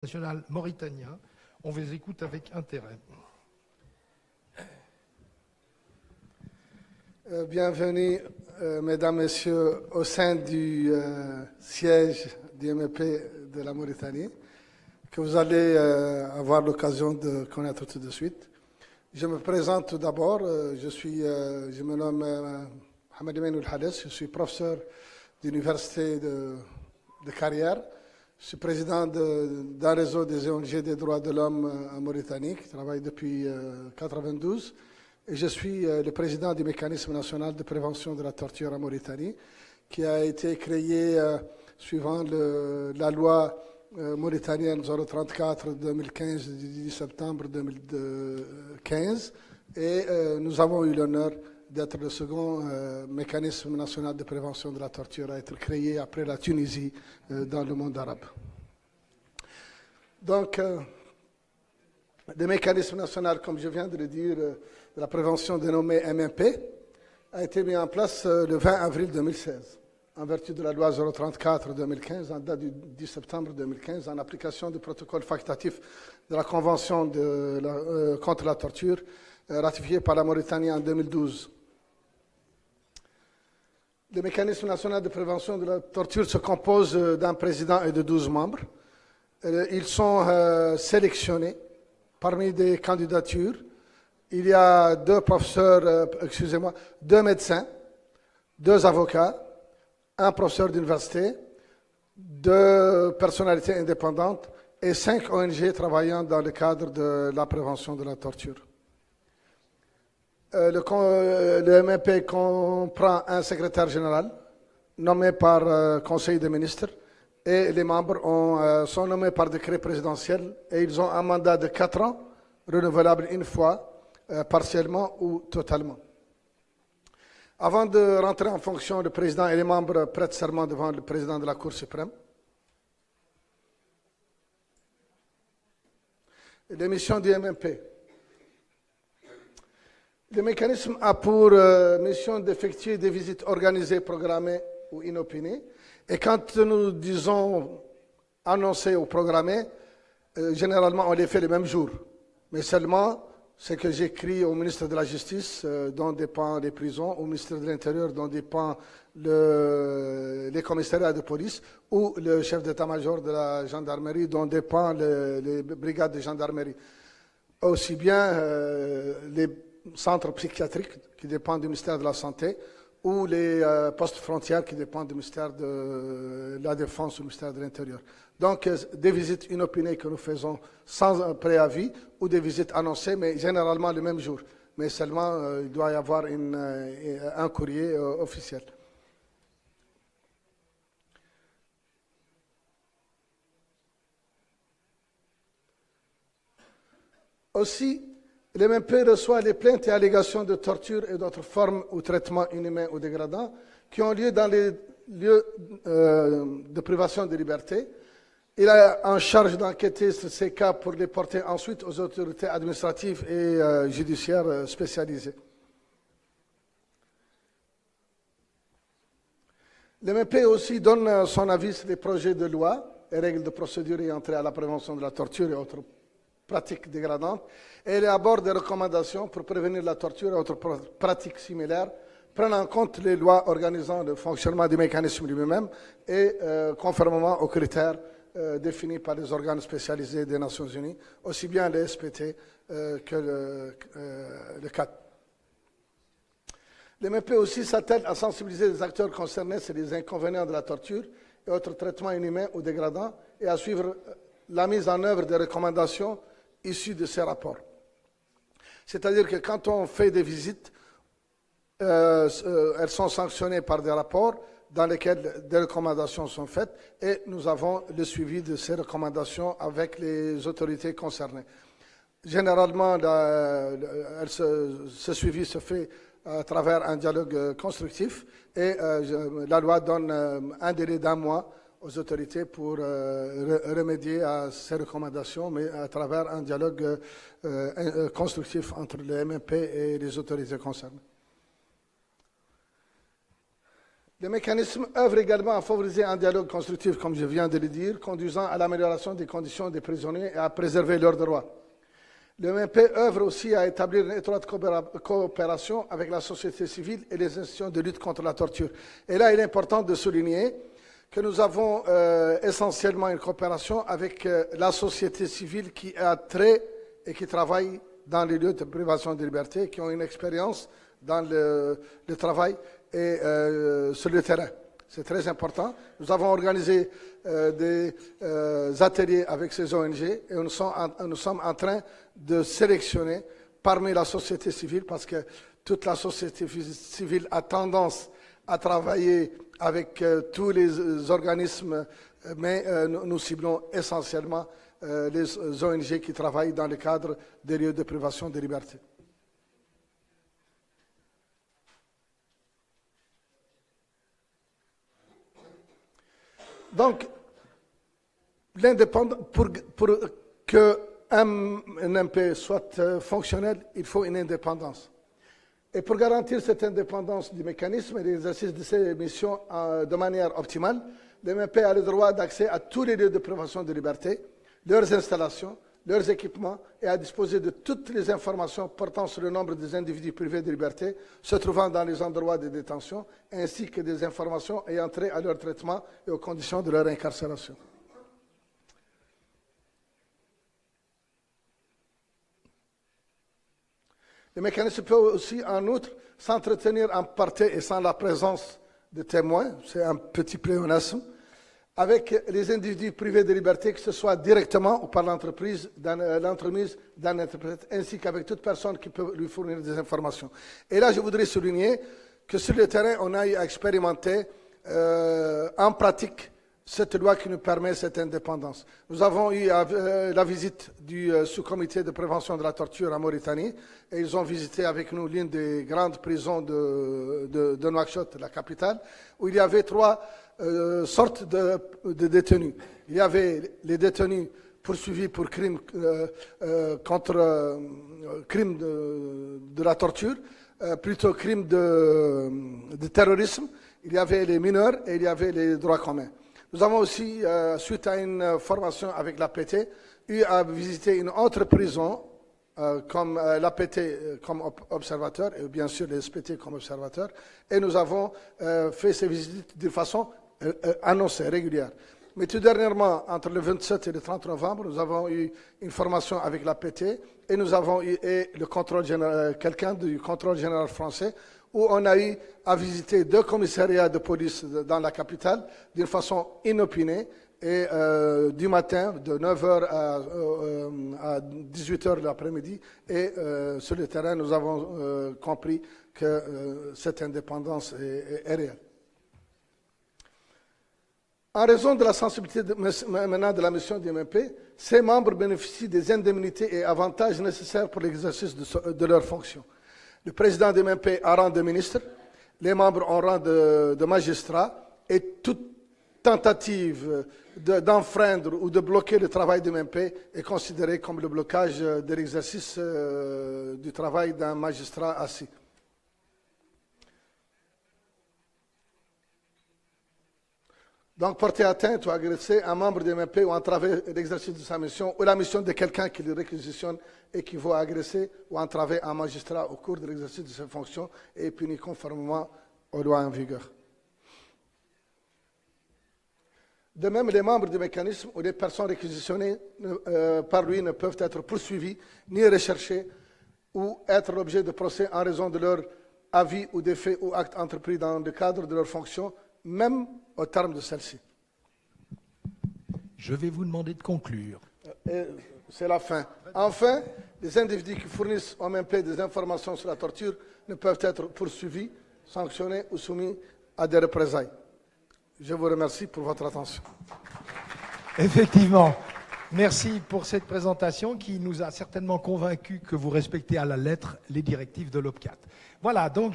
national mauritanien. On vous écoute avec intérêt. Bienvenue, mesdames, messieurs, au sein du siège du MEP de la Mauritanie, que vous allez avoir l'occasion de connaître tout de suite. Je me présente tout d'abord. Je me nomme Mohamed Emine Hades. Je suis professeur d'université de Carrière. Je suis président d'un réseau des ONG des droits de l'homme en Mauritanie, qui travaille depuis 1992. Et je suis le président du mécanisme national de prévention de la torture en Mauritanie, qui a été créé suivant la loi mauritanienne 034-2015 du 10 septembre 2015. Et nous avons eu l'honneur d'être le second mécanisme national de prévention de la torture à être créé après la Tunisie dans le monde arabe. Donc, le mécanisme national, comme je viens de le dire, de la prévention dénommé MNP, a été mis en place le 20 avril 2016, en vertu de la loi 034-2015, en date du 10 septembre 2015, en application du protocole facultatif de la Convention contre la torture, ratifiée par la Mauritanie en 2012. Le mécanisme national de prévention de la torture se compose d'un président et de 12 membres. Ils sont sélectionnés parmi des candidatures. Il y a deux médecins, 2 avocats, un professeur d'université, 2 personnalités indépendantes et 5 ONG travaillant dans le cadre de la prévention de la torture. Le MNP comprend un secrétaire général nommé par Conseil des ministres et les membres sont nommés par décret présidentiel et ils ont un mandat de 4 ans, renouvelable une fois, partiellement ou totalement. Avant de rentrer en fonction, le président et les membres prêtent serment devant le président de la Cour suprême. Les missions du MNP. Le mécanisme a pour mission d'effectuer des visites organisées, programmées ou inopinées. Et quand nous disons annoncées ou programmées, généralement on les fait le même jour. Mais seulement ce que j'écris au ministre de la Justice, dont dépend les prisons, au ministre de l'Intérieur, dont dépend les commissariats de police, ou le chef d'état-major de la gendarmerie, dont dépend les brigades de gendarmerie. Aussi bien les centres psychiatriques qui dépendent du ministère de la Santé, ou les postes frontières qui dépendent du ministère de la Défense ou du ministère de l'Intérieur. Donc, des visites inopinées que nous faisons sans préavis ou des visites annoncées, mais généralement le même jour. Mais seulement, il doit y avoir un courrier officiel. Aussi, le MNP reçoit les plaintes et allégations de torture et d'autres formes ou traitements inhumains ou dégradants qui ont lieu dans les lieux de privation de liberté. Il a en charge d'enquêter sur ces cas pour les porter ensuite aux autorités administratives et judiciaires spécialisées. Le MNP aussi donne son avis sur les projets de loi et règles de procédure ayant trait à la prévention de la torture et autres pratiques dégradantes, et elle aborde des recommandations pour prévenir la torture et autres pratiques similaires, prenant en compte les lois organisant le fonctionnement du mécanisme lui-même et conformément aux critères définis par les organes spécialisés des Nations Unies, aussi bien le SPT que le CAT. Le MNP aussi s'attelle à sensibiliser les acteurs concernés sur les inconvénients de la torture et autres traitements inhumains ou dégradants et à suivre la mise en œuvre des recommandations issues de ces rapports. C'est-à-dire que quand on fait des visites, elles sont sanctionnées par des rapports dans lesquels des recommandations sont faites et nous avons le suivi de ces recommandations avec les autorités concernées. Généralement, ce suivi se fait à travers un dialogue constructif et la loi donne un délai d'1 mois aux autorités pour remédier à ces recommandations, mais à travers un dialogue constructif entre le MNP et les autorités concernées. Le mécanisme œuvre également à favoriser un dialogue constructif, comme je viens de le dire, conduisant à l'amélioration des conditions des prisonniers et à préserver leurs droits. Le MMP œuvre aussi à établir une étroite coopération avec la société civile et les institutions de lutte contre la torture. Et là, il est important de souligner que nous avons essentiellement une coopération avec la société civile qui a trait et qui travaille dans les lieux de privation de liberté, qui ont une expérience dans le travail et sur le terrain. C'est très important. Nous avons organisé des ateliers avec ces ONG et nous sommes en train de sélectionner parmi la société civile, parce que toute la société civile a tendance à travailler avec tous les organismes, mais nous ciblons essentiellement les ONG qui travaillent dans le cadre des lieux de privation de liberté. Donc, pour qu'un MP soit fonctionnel, il faut une indépendance. Et pour garantir cette indépendance du mécanisme et l'exercice de ses missions de manière optimale, le MP a le droit d'accès à tous les lieux de privation de liberté, leurs installations, leurs équipements et à disposer de toutes les informations portant sur le nombre des individus privés de liberté se trouvant dans les endroits de détention, ainsi que des informations ayant trait à leur traitement et aux conditions de leur incarcération. Le mécanisme peut aussi, en outre, s'entretenir en partie et sans la présence de témoins, c'est un petit pléonasme, avec les individus privés de liberté, que ce soit directement ou par l'entremise d'un interprète, ainsi qu'avec toute personne qui peut lui fournir des informations. Et là, je voudrais souligner que sur le terrain, on a expérimenté en pratique cette loi qui nous permet cette indépendance. Nous avons eu la visite du sous-comité de prévention de la torture en Mauritanie, et ils ont visité avec nous l'une des grandes prisons de Nouakchott, la capitale, où il y avait trois sortes de détenus. Il y avait les détenus poursuivis pour crimes crimes de la torture, plutôt crimes de terrorisme. Il y avait les mineurs et il y avait les droits communs. Nous avons aussi, suite à une formation avec l'APT, eu à visiter une autre prison comme l'APT comme observateur et bien sûr les SPT comme observateurs. Et nous avons fait ces visites de façon annoncée, régulière. Mais tout dernièrement, entre le 27 et le 30 novembre, nous avons eu une formation avec l'APT et nous avons eu le contrôle général, quelqu'un du contrôle général français, où on a eu à visiter 2 commissariats de police dans la capitale d'une façon inopinée et du matin de 9h à 18h de l'après-midi et sur le terrain nous avons compris que cette indépendance est réelle. En raison de la sensibilité maintenant de la mission du MMP, ses membres bénéficient des indemnités et avantages nécessaires pour l'exercice de leurs fonctions. Le président du MMP a rang de ministre, les membres ont rang de magistrat et toute tentative d'enfreindre ou de bloquer le travail du MMP est considérée comme le blocage de l'exercice du travail d'un magistrat assis. Donc, porter atteinte ou agresser un membre du MMP ou entraver l'exercice de sa mission ou la mission de quelqu'un qui le réquisitionne équivaut à agresser ou entraver un magistrat au cours de l'exercice de ses fonctions et est puni conformément aux lois en vigueur. De même, les membres du mécanisme ou les personnes réquisitionnées par lui ne peuvent être poursuivis ni recherchés ou être l'objet de procès en raison de leur avis ou des faits ou actes entrepris dans le cadre de leurs fonctions, même au terme de celle-ci. Je vais vous demander de conclure. C'est la fin. Enfin, les individus qui fournissent au MMP des informations sur la torture ne peuvent être poursuivis, sanctionnés ou soumis à des représailles. Je vous remercie pour votre attention. Effectivement. Merci pour cette présentation qui nous a certainement convaincus que vous respectez à la lettre les directives de l'OPCAT. Voilà, donc